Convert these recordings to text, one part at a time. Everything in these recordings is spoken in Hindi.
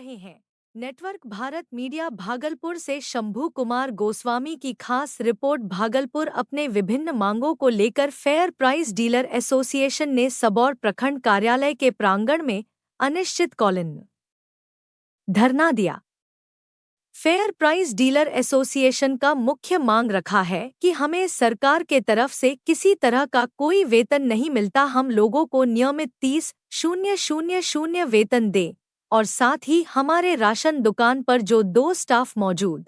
रहे हैं। नेटवर्क भारत मीडिया भागलपुर से शंभू कुमार गोस्वामी की खास रिपोर्ट। भागलपुर अपने विभिन्न मांगों को लेकर फेयर प्राइस डीलर एसोसिएशन ने सबौर प्रखंड कार्यालय के प्रांगण में अनिश्चितकालीन धरना दिया। फेयर प्राइस डीलर एसोसिएशन का मुख्य मांग रखा है कि हमें सरकार के तरफ से किसी तरह का कोई वेतन नहीं मिलता। हम लोगों को नियमित 30,000 वेतन दे और साथ ही हमारे राशन दुकान पर जो 2 स्टाफ मौजूद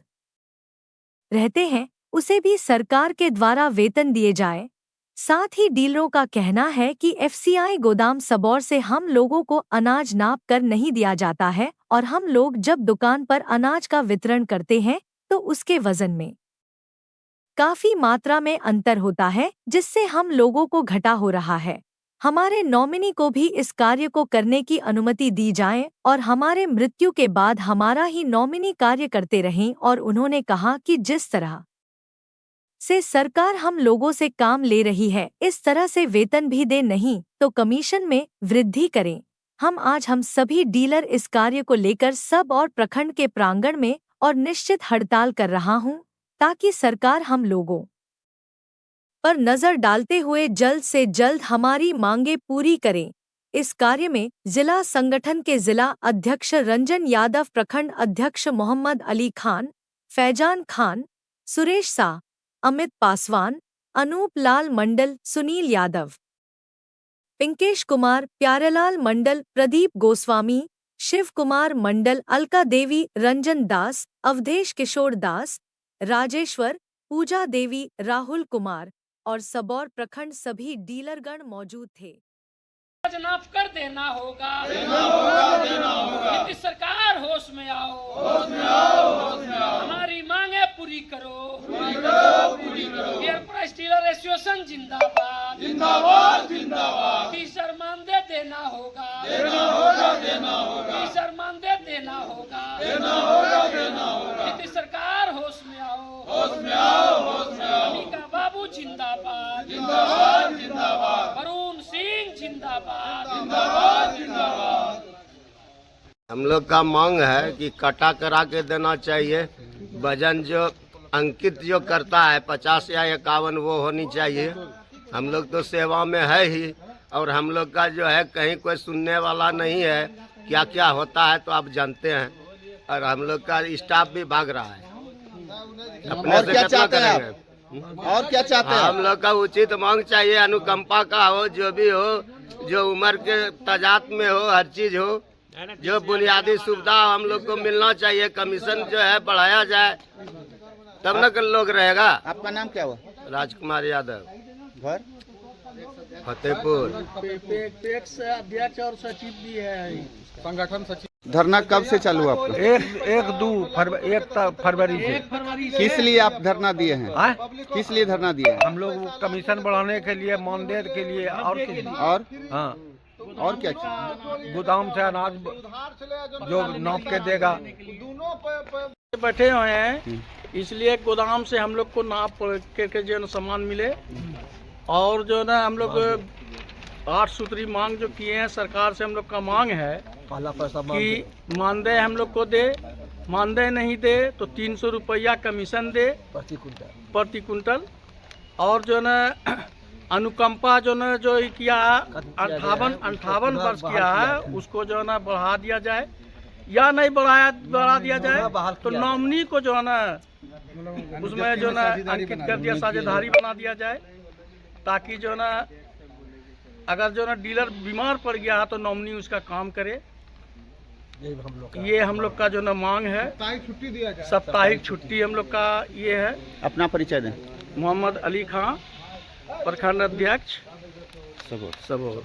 रहते हैं उसे भी सरकार के द्वारा वेतन दिए जाए। साथ ही डीलरों का कहना है कि एफसीआई गोदाम सबौर से हम लोगों को अनाज नाप कर नहीं दिया जाता है और हम लोग जब दुकान पर अनाज का वितरण करते हैं तो उसके वजन में काफी मात्रा में अंतर होता है, जिससे हम लोगों को घाटा हो रहा है। हमारे नॉमिनी को भी इस कार्य को करने की अनुमति दी जाए और हमारे मृत्यु के बाद हमारा ही नॉमिनी कार्य करते रहें। और उन्होंने कहा कि जिस तरह से सरकार हम लोगों से काम ले रही है, इस तरह से वेतन भी दे, नहीं तो कमीशन में वृद्धि करें। हम सभी डीलर इस कार्य को लेकर सब और प्रखंड के प्रांगण में और निश्चित हड़ताल कर रहा हूं, ताकि सरकार हम लोगों पर नजर डालते हुए जल्द से जल्द हमारी मांगे पूरी करें। इस कार्य में जिला संगठन के जिला अध्यक्ष रंजन यादव, प्रखंड अध्यक्ष मोहम्मद अली खान, फैजान खान, सुरेश शाह, अमित पासवान, अनूप लाल मंडल, सुनील यादव, पिंकेश कुमार, प्यारेलाल मंडल, प्रदीप गोस्वामी, शिव कुमार मंडल, अलका देवी, रंजन दास, अवधेश किशोर दास, राजेश्वर, पूजा देवी, राहुल कुमार और सबौर प्रखंड सभी डीलरगण मौजूद थे। नाप कर देना होगा, देना होगा। सरकार होश में आओ, हमारी मांगे पूरी करो, फेयर प्राइस डीलर एसोसिएशन जिंदाबाद, टीचर मानदेय देना होगा, टीचर मानदेय देना होगा, सरकार होश में आओ, अनिका बाबू जिंदाबाद, वरुण सिंह जिंदाबाद। हम लोग का मांग है कि कटा करा के देना चाहिए। वजन जो अंकित जो करता है 50 या 51 वो होनी चाहिए। हम लोग तो सेवा में है ही, और हम लोग का जो है कहीं कोई सुनने वाला नहीं है। क्या क्या होता है तो आप जानते हैं, और हम लोग का स्टाफ भी भाग रहा है। अपने से कितना करेंगे? और क्या चाहते हैं? हम लोग का उचित मांग चाहिए, अनुकंपा का हो, जो भी हो, जो उम्र के तजात में हो, हर चीज हो, जो बुनियादी सुविधा हम लोग को मिलना चाहिए। कमीशन जो है बढ़ाया जाए, तब न लोग रहेगा। आपका नाम क्या हुआ? राजकुमार यादव, घर फतेहपुर। अध्यक्ष और सचिव भी है, संगठन सचिव। धरना कब से चालू हुआ आपका? 1 फरवरी से। किस लिए आप धरना दिए हैं? किस लिए धरना दिए हैं? हम लोग कमीशन बढ़ाने के लिए, मानदेय के लिए, और किस लिए? और हाँ, और क्या चीज? गोदाम से अनाज जो नाप के देगा। बैठे हुए हैं, इसलिए गोदाम से हम लोग को नाप के जो सामान मिले, और जो ना हम लोग 8 सूत्री मांग जो किए हैं सरकार से। हम लोग का मांग है कि मानदेय हम लोग को दे, मानदेय नहीं दे तो 300 रुपया कमीशन दे प्रति कुंटल, और जो ना अनुकंपा जो ना जो किया 58 वर्ष किया है उसको जो ना बढ़ा दिया जाए, या नहीं बढ़ा दिया जाए तो नॉमिनी को जो है ना उसमें जो ना अंकित कर दिया, साझेदारी बना दिया जाए, ताकि जो ना अगर जो ना डीलर बीमार पड़ गया है तो नॉमिनी उसका काम करे। ये हम लोग का जो ना मांग है। छुट्टी दिया जाए, साप्ताहिक छुट्टी हम लोग का ये है। अपना परिचय दें। मोहम्मद अली खान, प्रखंड अध्यक्ष सबौर।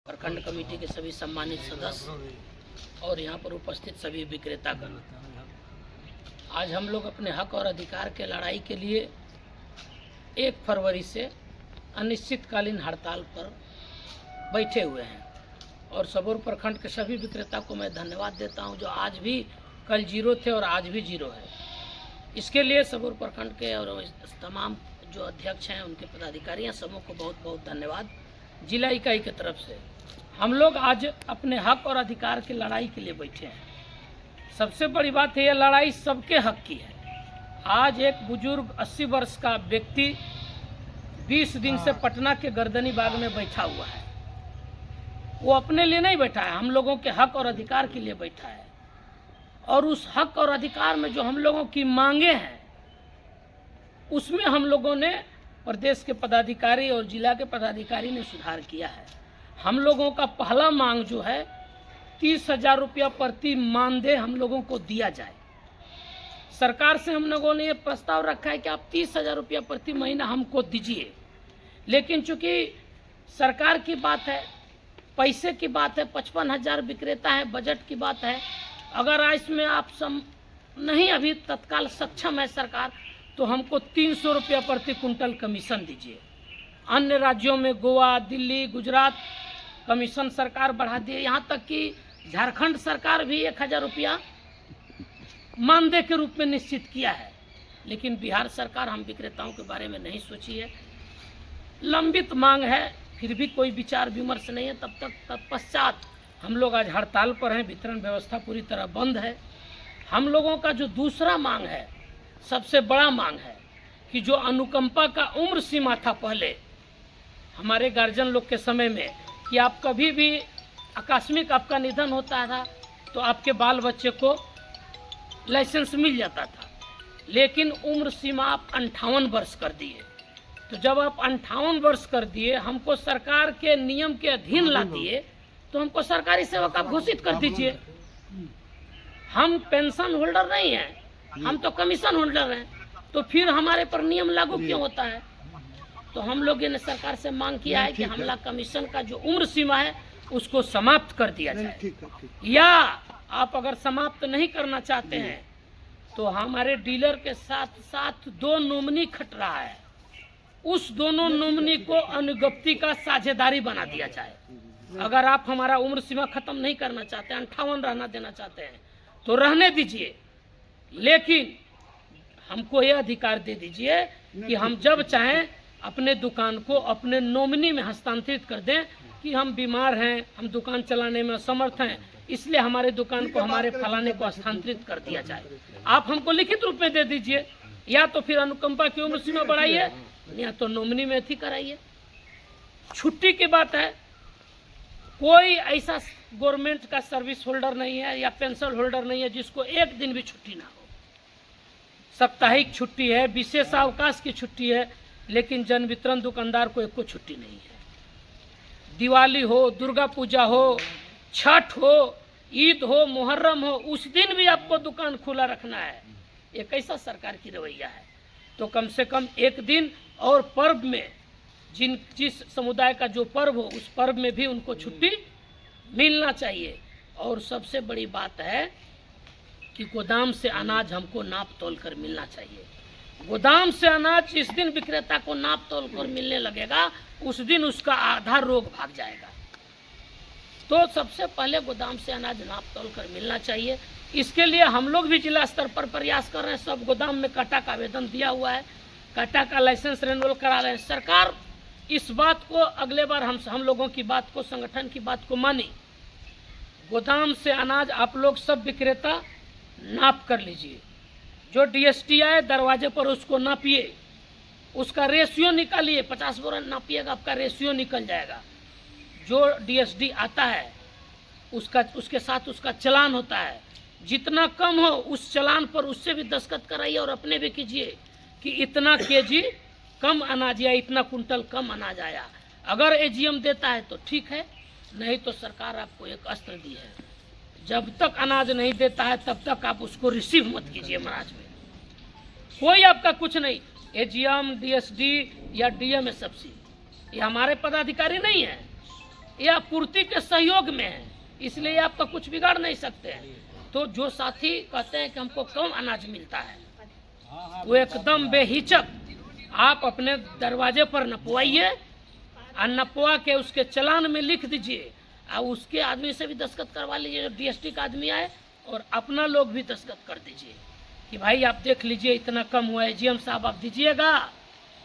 प्रखंड कमेटी के सभी सम्मानित सदस्य और यहाँ पर उपस्थित सभी विक्रेतागण, आज हम लोग अपने हक और अधिकार के लड़ाई के लिए 1 फरवरी से अनिश्चितकालीन हड़ताल पर बैठे हुए हैं। और सबौर प्रखंड के सभी विक्रेता को मैं धन्यवाद देता हूं, जो आज भी, कल 0 थे और आज भी 0 है। इसके लिए सबौर प्रखंड के और तमाम जो अध्यक्ष हैं, उनके पदाधिकारी हैं, सबों को बहुत बहुत धन्यवाद। जिला इकाई की तरफ से हम लोग आज अपने हक और अधिकार की लड़ाई के लिए बैठे हैं। सबसे बड़ी बात है, ये लड़ाई सबके हक की है। आज एक बुजुर्ग 80 वर्ष का व्यक्ति 20 दिन से पटना के गर्दनी बाग में बैठा हुआ है। वो अपने लिए नहीं बैठा है, हम लोगों के हक और अधिकार के लिए बैठा है। और उस हक और अधिकार में जो हम लोगों की मांगे हैं, उसमें हम लोगों ने, प्रदेश के पदाधिकारी और जिला के पदाधिकारी ने सुधार किया है। हम लोगों का पहला मांग जो है 30,000 रुपया प्रति मानदेय हम लोगों को दिया जाए। सरकार से हम लोगों ने ये प्रस्ताव रखा है कि आप 30,000 रुपया प्रति महीना हमको दीजिए, लेकिन चूंकि सरकार की बात है, पैसे की बात है, 55,000 विक्रेता है, बजट की बात है, अगर इसमें आप नहीं अभी तत्काल सक्षम है सरकार, तो हमको 300 रुपया प्रति कुंटल कमीशन दीजिए। अन्य राज्यों में गोवा, दिल्ली, गुजरात कमीशन सरकार बढ़ा दिए, यहाँ तक कि झारखंड सरकार भी 1,000 रुपया मानदेय के रूप में निश्चित किया है। लेकिन बिहार सरकार हम विक्रेताओं के बारे में नहीं सोची है। लंबित मांग है, फिर भी कोई विचार विमर्श नहीं है। तत्पश्चात हम लोग आज हड़ताल पर हैं, वितरण व्यवस्था पूरी तरह बंद है। हम लोगों का जो दूसरा मांग है, सबसे बड़ा मांग है कि जो अनुकंपा का उम्र सीमा था पहले हमारे गार्जियन लोग के समय में, कि आप कभी भी आकस्मिक आपका निधन होता था तो आपके बाल बच्चे को लाइसेंस मिल जाता था, लेकिन उम्र सीमा आप 58 वर्ष कर दिए। तो जब आप 58 वर्ष कर दिए, हमको सरकार के नियम के अधीन ला दिए, तो हमको सरकारी सेवक आप घोषित कर दीजिए। हम पेंशन होल्डर नहीं हैं, हम तो कमीशन होल्डर हैं, तो फिर हमारे पर नियम लागू क्यों होता है? तो हम लोग ने सरकार से मांग किया है कि हमला कमीशन का जो उम्र सीमा है उसको समाप्त कर दिया जाए, या आप अगर समाप्त नहीं करना चाहते हैं तो हमारे डीलर के साथ साथ 2 नॉमिनी खट रहा है, उस दोनों नॉमिनी को अनुज्ञप्ति का साझेदारी बना दिया जाए। अगर आप हमारा उम्र सीमा खत्म नहीं करना चाहते, 58 रहना देना चाहते हैं तो रहने दीजिए, लेकिन हमको यह अधिकार दे दीजिए कि हम जब चाहें अपने दुकान को अपने नॉमिनी में हस्तांतरित कर दें कि हम बीमार हैं, हम दुकान चलाने में असमर्थ हैं, इसलिए हमारे दुकान को हमारे फलाने को हस्तांतरित कर दिया जाए। आप हमको लिखित रूप में दे दीजिए, या तो फिर अनुकंपा की उम्र सीमा बढ़ाइए, या तो नॉमिनी में अथी कराइए। छुट्टी की बात है, कोई ऐसा गवर्नमेंट का सर्विस होल्डर नहीं है या पेंशन होल्डर नहीं है जिसको एक दिन भी छुट्टी ना हो। साप्ताहिक छुट्टी है, विशेष अवकाश की छुट्टी है, लेकिन जन वितरण दुकानदार को एक को छुट्टी नहीं है। दिवाली हो, दुर्गा पूजा हो, छठ हो, ईद हो, मुहर्रम हो, उस दिन भी आपको दुकान खुला रखना है। ये कैसा सरकार की रवैया है? तो कम से कम एक दिन और पर्व में, जिस समुदाय का जो पर्व हो उस पर्व में भी उनको छुट्टी मिलना चाहिए। और सबसे बड़ी बात है कि गोदाम से अनाज हमको नाप तोल कर मिलना चाहिए। गोदाम से अनाज जिस दिन विक्रेता को नाप तोल कर मिलने लगेगा, उस दिन उसका आधा रोग भाग जाएगा। तो सबसे पहले गोदाम से अनाज नाप तोल कर मिलना चाहिए। इसके लिए हम लोग भी जिला स्तर पर प्रयास कर रहे हैं। सब गोदाम में काटा का आवेदन दिया हुआ है, काटा का लाइसेंस रेन्यूअल करा रहे हैं। सरकार इस बात को अगले बार हम लोगों की बात को, संगठन की बात को मानी। गोदाम से अनाज आप लोग सब विक्रेता नाप कर लीजिए। जो डीएसटी आए दरवाजे पर उसको नापिए, उसका रेशियो निकालिए। 50 बोरा नापिएगा, आपका रेशियो निकल जाएगा। जो डीएसडी आता है उसके साथ उसका चालान होता है। जितना कम हो उस चालान पर उससे भी दस्तखत कराइए और अपने भी कीजिए कि इतना केजी कम अनाज या इतना कुंटल कम अनाज आया। अगर एजीएम देता है तो ठीक है, नहीं तो सरकार आपको एक अस्त्र दी है, जब तक अनाज नहीं देता है तब तक आप उसको रिसीव मत कीजिए। महाराज में कोई आपका कुछ नहीं, एजीएम, डीएसडी या डीएमएसएफसी ये हमारे पदाधिकारी नहीं है, ये आपूर्ति के सहयोग में है, इसलिए आपका कुछ बिगाड़ नहीं सकते हैं। तो जो साथी कहते हैं कि हमको कम अनाज मिलता है, वो एकदम बेहिचक आप अपने दरवाजे पर नपवाइए और नपवा के उसके चालान में लिख दीजिए और उसके आदमी से भी दस्तखत करवा लीजिए, जो डीएसटी का आदमी आए, और अपना लोग भी दस्तखत कर दीजिए कि भाई आप देख लीजिए इतना कम हुआ है, जीएम साहब आप दीजिएगा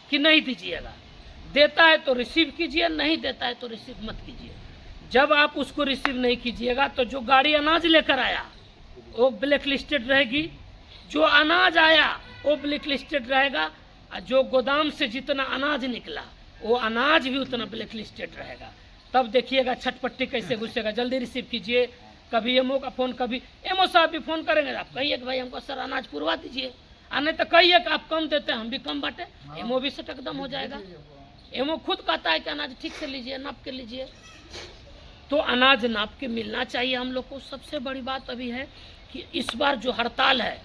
कि नहीं दीजिएगा। देता है तो रिसीव कीजिए, नहीं देता है तो रिसीव मत कीजिए। जब आप उसको रिसीव नहीं कीजिएगा तो जो गाड़ी अनाज लेकर आया वो ब्लैक लिस्टेड रहेगी, जो अनाज आया वो ब्लैक लिस्टेड रहेगा, और जो गोदाम से जितना अनाज निकला वो अनाज भी उतना ब्लैक लिस्टेड रहेगा। तब देखिएगा छटपट्टी कैसे घुसेगा। जल्दी रिसीव कीजिए, कभी एमओ का फ़ोन, कभी एमओ साहब भी फ़ोन करेंगे, आप कहिए कि भाई हमको सर अनाज पुरवा दीजिए, और नहीं तो कहिए कि आप कम देते हैं हम भी कम बांटे, एमओ भी सटकदम हो जाएगा। एमओ खुद कहता है कि अनाज ठीक से लीजिए, नाप के लीजिए। तो अनाज नाप के मिलना चाहिए हम लोग को। सबसे बड़ी बात अभी है कि इस बार जो हड़ताल है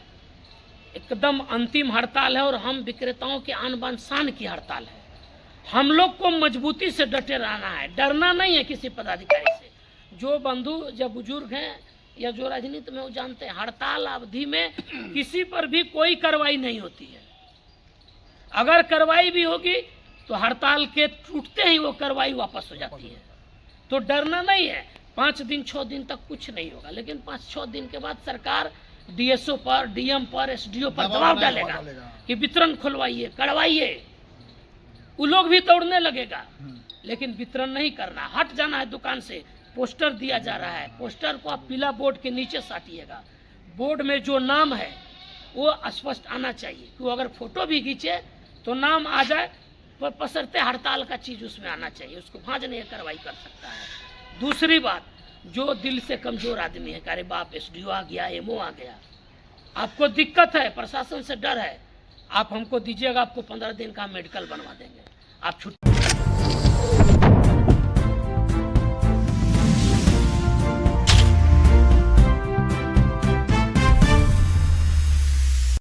एकदम अंतिम हड़ताल है, और हम विक्रेताओं के आन बान शान की हड़ताल है। हम लोग को मजबूती से डटे रहना है, डरना नहीं है किसी पदाधिकारी से। जो बंधु या बुजुर्ग हैं या जो राजनीति में वो जानते हैं, हड़ताल अवधि में किसी पर भी कोई कार्रवाई नहीं होती है। अगर कार्रवाई भी होगी तो हड़ताल के टूटते ही वो कार्रवाई वापस हो जाती है। तो डरना नहीं है। 5 दिन 6 दिन तक कुछ नहीं होगा, लेकिन 5-6 दिन के बाद सरकार डीएसओ पर, डीएम पर, एसडीओ पर दबाव डालेगा कि वितरण खुलवाइए, करवाइए। वो लोग भी दौड़ने लगेगा, लेकिन वितरण नहीं करना, हट जाना है दुकान से। पोस्टर दिया जा रहा है, पोस्टर को आप पीला बोर्ड के नीचे साटिएगा। बोर्ड में जो नाम है वो स्पष्ट आना चाहिए, कि अगर फोटो भी खींचे तो नाम आ जाए, पर पसरते हड़ताल का चीज़ उसमें आना चाहिए, उसको भांज नहीं कार्रवाई कर सकता है। दूसरी बात, जो दिल से कमज़ोर आदमी है, अरे बाप एसडीओ आ गया, एमओ आ गया, आपको दिक्कत है, प्रशासन से डर है, आप हमको दीजिएगा, आपको 15 दिन का मेडिकल बनवा देंगे, आप छुट्टी